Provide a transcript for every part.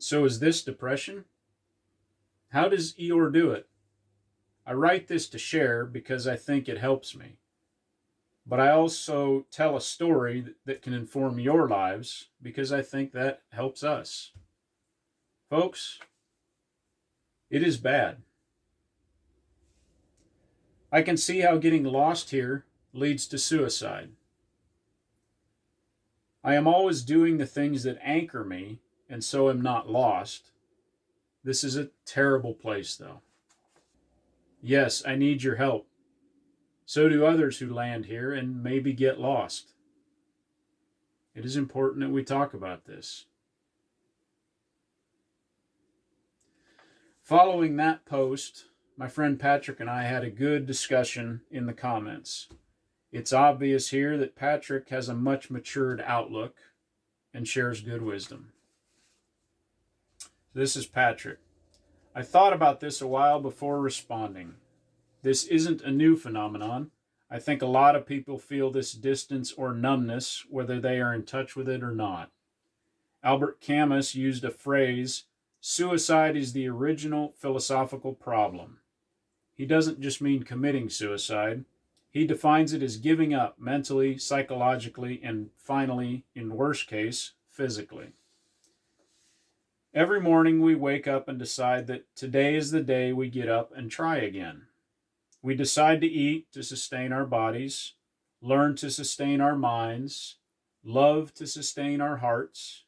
So is this depression? How does Eeyore do it? I write this to share because I think it helps me. But I also tell a story that can inform your lives because I think that helps us. Folks, it is bad. I can see how getting lost here leads to suicide. I am always doing the things that anchor me and so am not lost. This is a terrible place, though. Yes, I need your help. So do others who land here and maybe get lost. It is important that we talk about this. Following that post, my friend Patrick and I had a good discussion in the comments. It's obvious here that Patrick has a much matured outlook and shares good wisdom. This is Patrick. I thought about this a while before responding. This isn't a new phenomenon. I think a lot of people feel this distance or numbness, whether they are in touch with it or not. Albert Camus used a phrase, suicide is the original philosophical problem. He doesn't just mean committing suicide. He defines it as giving up mentally, psychologically, and finally, in worst case, physically. Every morning we wake up and decide that today is the day we get up and try again. We decide to eat to sustain our bodies, learn to sustain our minds, love to sustain our hearts.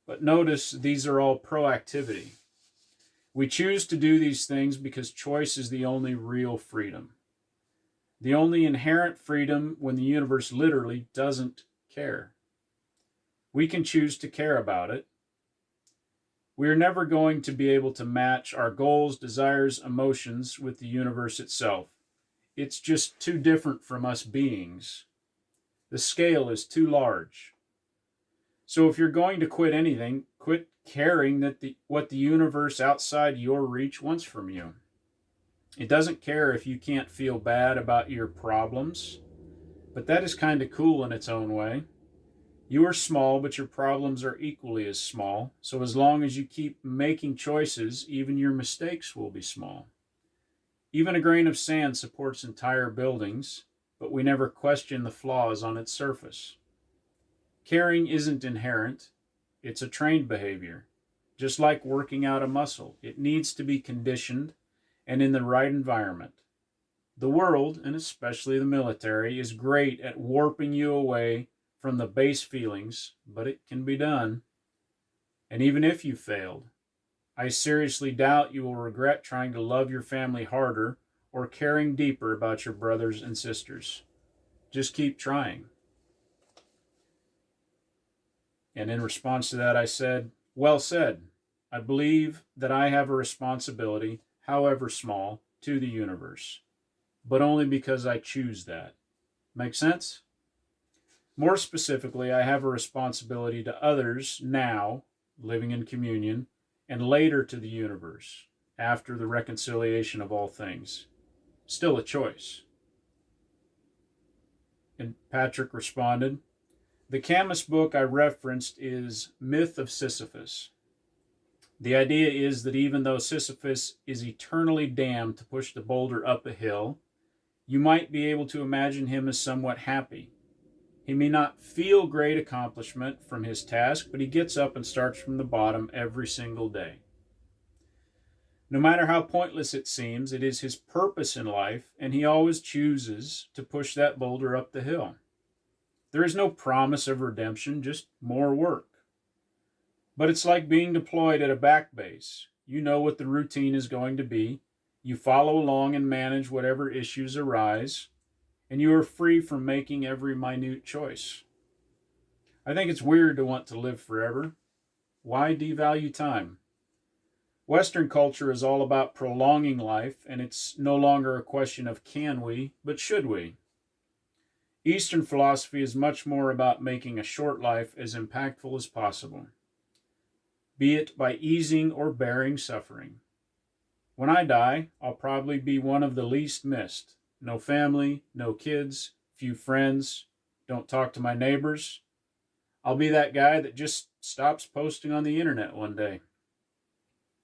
But notice these are all proactivity. We choose to do these things because choice is the only real freedom. The only inherent freedom when the universe literally doesn't care. We can choose to care about it. We are never going to be able to match our goals, desires, emotions with the universe itself. It's just too different from us beings. The scale is too large. So if you're going to quit anything, quit caring that what the universe outside your reach wants from you. It doesn't care if you can't feel bad about your problems, but that is kind of cool in its own way. You are small, but your problems are equally as small. So as long as you keep making choices, even your mistakes will be small. Even a grain of sand supports entire buildings, but we never question the flaws on its surface. Caring isn't inherent, it's a trained behavior. Just like working out a muscle, it needs to be conditioned and in the right environment. The world, and especially the military, is great at warping you away from the base feelings, but it can be done. And even if you failed, I seriously doubt you will regret trying to love your family harder or caring deeper about your brothers and sisters. Just keep trying. And in response to that, I said, well said. I believe that I have a responsibility, however small, to the universe, but only because I choose that. Make sense? More specifically, I have a responsibility to others now, living in communion, and later to the universe, after the reconciliation of all things. Still a choice. And Patrick responded, the Camus book I referenced is Myth of Sisyphus. The idea is that even though Sisyphus is eternally damned to push the boulder up a hill, you might be able to imagine him as somewhat happy. He may not feel great accomplishment from his task, but he gets up and starts from the bottom every single day. No matter how pointless it seems, it is his purpose in life, and he always chooses to push that boulder up the hill. There is no promise of redemption, just more work. But it's like being deployed at a back base. You know what the routine is going to be. You follow along and manage whatever issues arise, and you are free from making every minute choice. I think it's weird to want to live forever. Why devalue time? Western culture is all about prolonging life, and it's no longer a question of can we, but should we. Eastern philosophy is much more about making a short life as impactful as possible, be it by easing or bearing suffering. When I die, I'll probably be one of the least missed. No family, no kids, few friends, don't talk to my neighbors. I'll be that guy that just stops posting on the internet one day.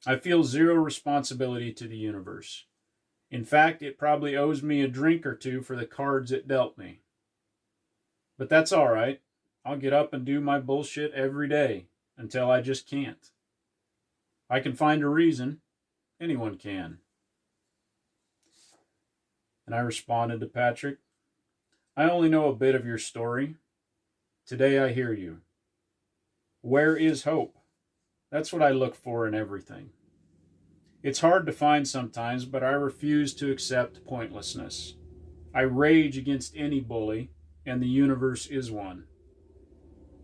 I feel zero responsibility to the universe. In fact, it probably owes me a drink or two for the cards it dealt me. But that's all right. I'll get up and do my bullshit every day until I just can't. I can find a reason. Anyone can. And I responded to Patrick, I only know a bit of your story. Today I hear you. Where is hope? That's what I look for in everything. It's hard to find sometimes, but I refuse to accept pointlessness. I rage against any bully, and the universe is one.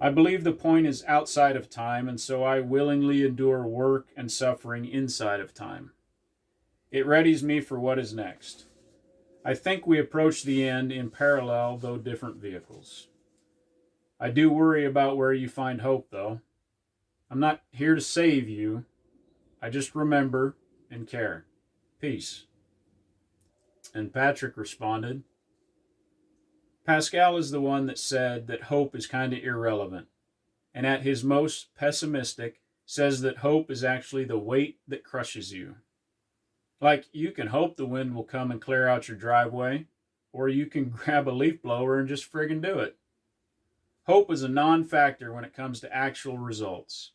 I believe the point is outside of time, and so I willingly endure work and suffering inside of time. It readies me for what is next. I think we approach the end in parallel, though different vehicles. I do worry about where you find hope, though. I'm not here to save you. I just remember and care. Peace. And Patrick responded, Pascal is the one that said that hope is kind of irrelevant, and at his most pessimistic says that hope is actually the weight that crushes you. Like, you can hope the wind will come and clear out your driveway, or you can grab a leaf blower and just friggin' do it. Hope is a non-factor when it comes to actual results.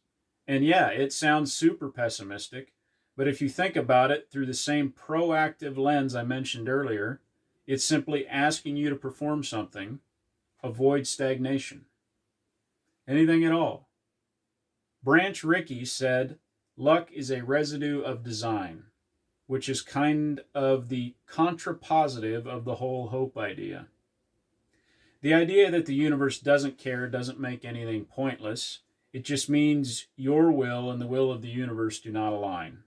And yeah, it sounds super pessimistic, but if you think about it through the same proactive lens I mentioned earlier, it's simply asking you to perform something, avoid stagnation. Anything at all. Branch Rickey said, luck is a residue of design, which is kind of the contrapositive of the whole hope idea. The idea that the universe doesn't care doesn't make anything pointless. It just means your will and the will of the universe do not align.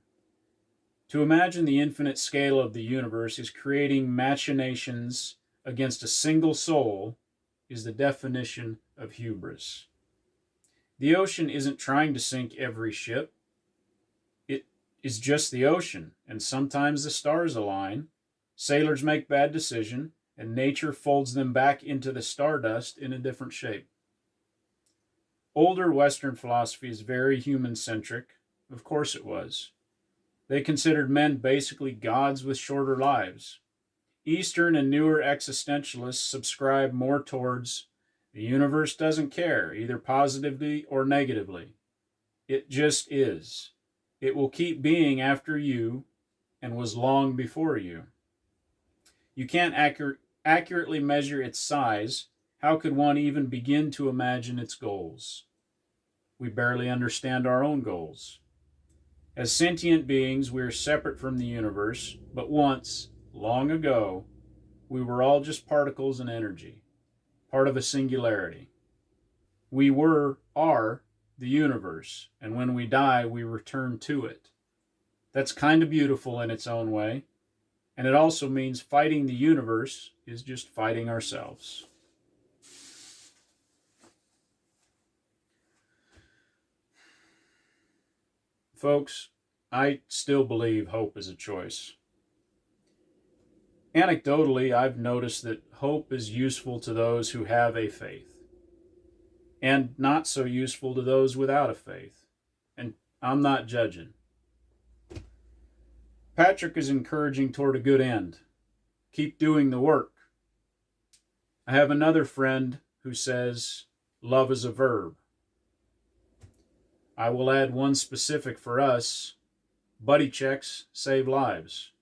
To imagine the infinite scale of the universe is creating machinations against a single soul is the definition of hubris. The ocean isn't trying to sink every ship. It is just the ocean, and sometimes the stars align. Sailors make bad decisions, and nature folds them back into the stardust in a different shape. Older Western philosophy is very human-centric. Of course it was. They considered men basically gods with shorter lives. Eastern and newer existentialists subscribe more towards the universe doesn't care, either positively or negatively. It just is. It will keep being after you and was long before you. You can't accurately measure its size. How could one even begin to imagine its goals? We barely understand our own goals. As sentient beings, we are separate from the universe, but once, long ago, we were all just particles and energy, part of a singularity. We are the universe, and when we die, we return to it. That's kind of beautiful in its own way, and it also means fighting the universe is just fighting ourselves. Folks, I still believe hope is a choice. Anecdotally, I've noticed that hope is useful to those who have a faith, and not so useful to those without a faith. And I'm not judging. Patrick is encouraging toward a good end. Keep doing the work. I have another friend who says, love is a verb. I will add one specific for us. Buddy checks save lives.